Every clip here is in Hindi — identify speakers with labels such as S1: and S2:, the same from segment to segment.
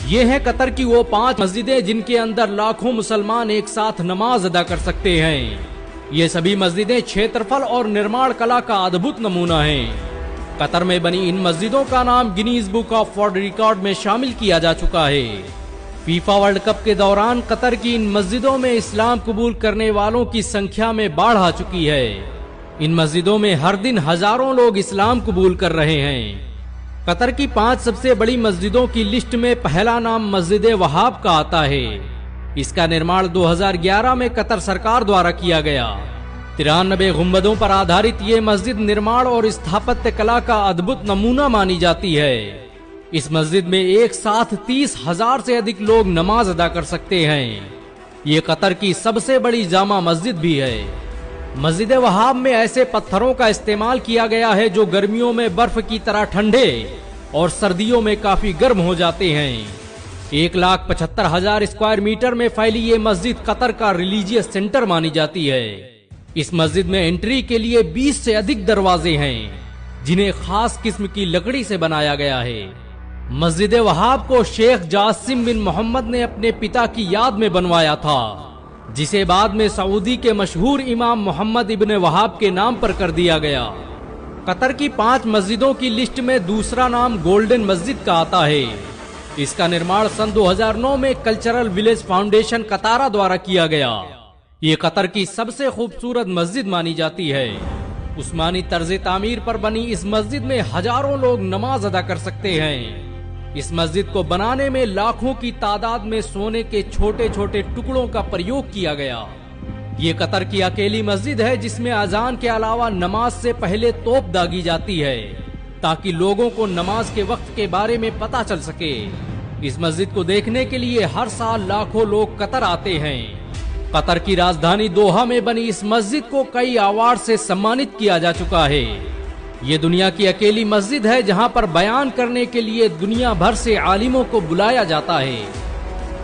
S1: ये है कतर की वो 5 मस्जिदें जिनके अंदर लाखों मुसलमान एक साथ नमाज अदा कर सकते हैं। ये सभी मस्जिदें क्षेत्रफल और निर्माण कला का अद्भुत नमूना हैं। कतर में बनी इन मस्जिदों का नाम Guinness book of world record में शामिल किया जा चुका है। फीफा वर्ल्ड कप के दौरान कतर की इन मस्जिदों में इस्लाम कबूल करने वालों की संख्या में बढ़ आ चुकी है। इन मस्जिदों में हर दिन हजारों लोग इस्लाम कबूल कर रहे हैं। कतर की 5 सबसे बड़ी मस्जिदों की लिस्ट में पहला नाम मस्जिद वहाब का आता है। इसका निर्माण 2011 में कतर सरकार द्वारा किया गया। 93 गुंबदों पर आधारित ये मस्जिद निर्माण और स्थापत्य कला का अद्भुत नमूना मानी जाती है। इस मस्जिद में एक साथ 30,000 से अधिक लोग नमाज अदा कर सकते हैं। ये कतर की सबसे बड़ी जामा मस्जिद भी है। मस्जिद वहाब में ऐसे पत्थरों का इस्तेमाल किया गया है जो गर्मियों में बर्फ की तरह ठंडे और सर्दियों में काफी गर्म हो जाते हैं। 1,75,000 स्क्वायर मीटर में फैली ये मस्जिद कतर का रिलीजियस सेंटर मानी जाती है। इस मस्जिद में एंट्री के लिए 20 से अधिक दरवाजे हैं, जिन्हें खास किस्म की लकड़ी से बनाया गया है। मस्जिद वहाब को शेख जासिम बिन मोहम्मद ने अपने पिता की याद में बनवाया था, जिसे बाद में सऊदी के मशहूर इमाम मोहम्मद इब्न वहाब के नाम पर कर दिया गया। कतर की 5 मस्जिदों की लिस्ट में दूसरा नाम गोल्डन मस्जिद का आता है। इसका निर्माण सन 2009 में कल्चरल विलेज फाउंडेशन कतारा द्वारा किया गया। ये कतर की सबसे खूबसूरत मस्जिद मानी जाती है। उस्मानी तर्ज तामीर पर बनी इस मस्जिद में हजारों लोग नमाज अदा कर सकते हैं। इस मस्जिद को बनाने में लाखों की तादाद में सोने के छोटे छोटे टुकड़ों का प्रयोग किया गया। ये कतर की अकेली मस्जिद है जिसमें अजान के अलावा नमाज से पहले तोप दागी जाती है, ताकि लोगों को नमाज के वक्त के बारे में पता चल सके। इस मस्जिद को देखने के लिए हर साल लाखों लोग कतर आते हैं। कतर की राजधानी दोहा में बनी इस मस्जिद को कई अवार्ड से सम्मानित किया जा चुका है। ये दुनिया की अकेली मस्जिद है जहां पर बयान करने के लिए दुनिया भर से आलिमों को बुलाया जाता है।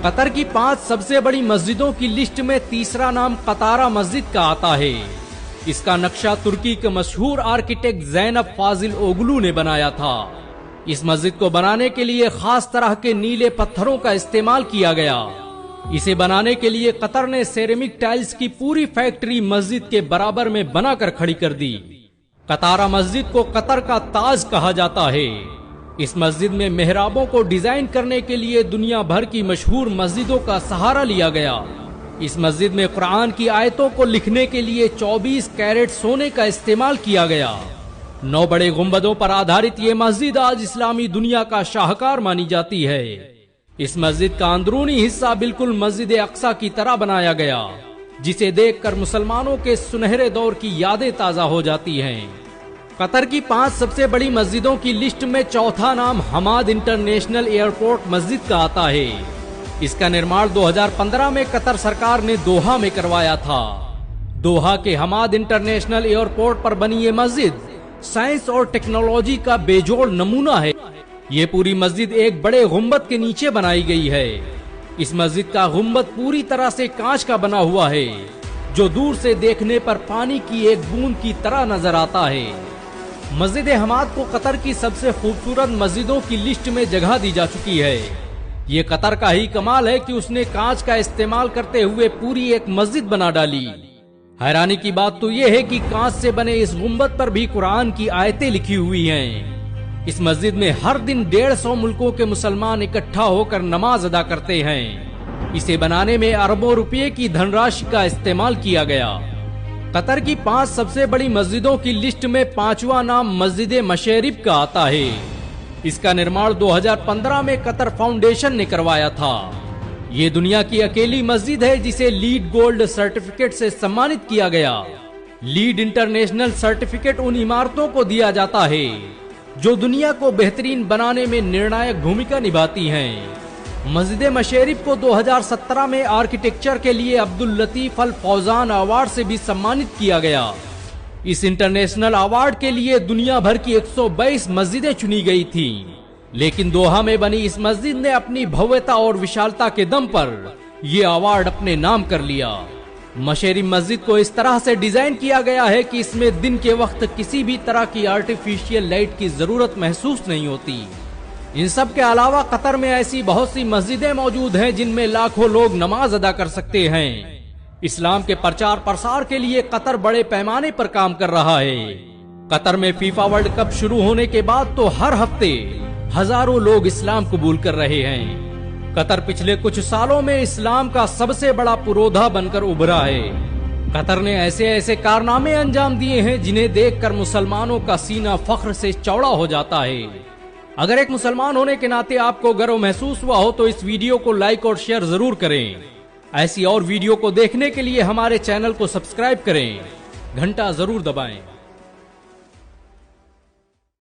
S1: कतर की 5 सबसे बड़ी मस्जिदों की लिस्ट में तीसरा नाम कतारा मस्जिद का आता है। इसका नक्शा तुर्की के मशहूर आर्किटेक्ट ज़ैनब फाजिल ओगलू ने बनाया था। इस मस्जिद को बनाने के लिए खास तरह के नीले पत्थरों का इस्तेमाल किया गया। इसे बनाने के लिए कतर ने सेरेमिक टाइल्स की पूरी फैक्ट्री मस्जिद के बराबर में बनाकर खड़ी कर दी। कतारा मस्जिद को कतर का ताज कहा जाता है। इस मस्जिद में मेहराबों को डिजाइन करने के लिए दुनिया भर की मशहूर मस्जिदों का सहारा लिया गया। इस मस्जिद में कुरान की आयतों को लिखने के लिए 24 कैरेट सोने का इस्तेमाल किया गया। 9 बड़े गुंबदों पर आधारित ये मस्जिद आज इस्लामी दुनिया का शाहकार मानी जाती है। इस मस्जिद का अंदरूनी हिस्सा बिल्कुल मस्जिद अक्सा की तरह बनाया गया, जिसे देखकर मुसलमानों के सुनहरे दौर की यादें ताजा हो जाती हैं। कतर की 5 सबसे बड़ी मस्जिदों की लिस्ट में चौथा नाम हमाद इंटरनेशनल एयरपोर्ट मस्जिद का आता है। इसका निर्माण 2015 में कतर सरकार ने दोहा में करवाया था। दोहा के हमाद इंटरनेशनल एयरपोर्ट पर बनी ये मस्जिद साइंस और टेक्नोलॉजी का बेजोड़ नमूना है। ये पूरी मस्जिद एक बड़े गुंबद के नीचे बनाई गई है। इस मस्जिद का गुंबद पूरी तरह से कांच का बना हुआ है, जो दूर से देखने पर पानी की एक बूंद की तरह नजर आता है। मस्जिद हमाद को कतर की सबसे खूबसूरत मस्जिदों की लिस्ट में जगह दी जा चुकी है। ये कतर का ही कमाल है कि उसने कांच का इस्तेमाल करते हुए पूरी एक मस्जिद बना डाली। हैरानी की बात तो ये है कि कांच से बने इस गुंबद पर भी कुरान की आयतें लिखी हुई हैं। इस मस्जिद में हर दिन 150 मुल्कों के मुसलमान इकट्ठा होकर नमाज अदा करते हैं। इसे बनाने में अरबों रुपए की धनराशि का इस्तेमाल किया गया। कतर की 5 सबसे बड़ी मस्जिदों की लिस्ट में 5वां नाम मस्जिद मशरिब का आता है। इसका निर्माण 2015 में कतर फाउंडेशन ने करवाया था। ये दुनिया की अकेली मस्जिद है जिसे लीड गोल्ड सर्टिफिकेट से सम्मानित किया गया। लीड इंटरनेशनल सर्टिफिकेट उन इमारतों को दिया जाता है जो दुनिया को बेहतरीन बनाने में निर्णायक भूमिका निभाती हैं। मस्जिद मशरिब को 2017 में आर्किटेक्चर के लिए अब्दुल लतीफ अल फौजान अवार्ड से भी सम्मानित किया गया। इस इंटरनेशनल अवार्ड के लिए दुनिया भर की 122 मस्जिदें चुनी गई थी, लेकिन दोहा में बनी इस मस्जिद ने अपनी भव्यता और विशालता के दम पर ये अवार्ड अपने नाम कर लिया। मशरिब मस्जिद को इस तरह से डिजाइन किया गया है कि इसमें दिन के वक्त किसी भी तरह की आर्टिफिशियल लाइट की जरूरत महसूस नहीं होती। इन सब के अलावा कतर में ऐसी बहुत सी मस्जिदें मौजूद हैं जिनमें लाखों लोग नमाज अदा कर सकते हैं। इस्लाम के प्रचार प्रसार के लिए कतर बड़े पैमाने पर काम कर रहा है। कतर में फीफा वर्ल्ड कप शुरू होने के बाद तो हर हफ्ते हजारों लोग इस्लाम कबूल कर रहे हैं। कतर पिछले कुछ सालों में इस्लाम का सबसे बड़ा पुरोधा बनकर उभरा है। कतर ने ऐसे ऐसे कारनामे अंजाम दिए हैं जिन्हें देखकर मुसलमानों का सीना फख्र से चौड़ा हो जाता है। अगर एक मुसलमान होने के नाते आपको गर्व महसूस हुआ हो तो इस वीडियो को लाइक और शेयर जरूर करें। ऐसी और वीडियो को देखने के लिए हमारे चैनल को सब्सक्राइब करें, घंटा जरूर दबाएं।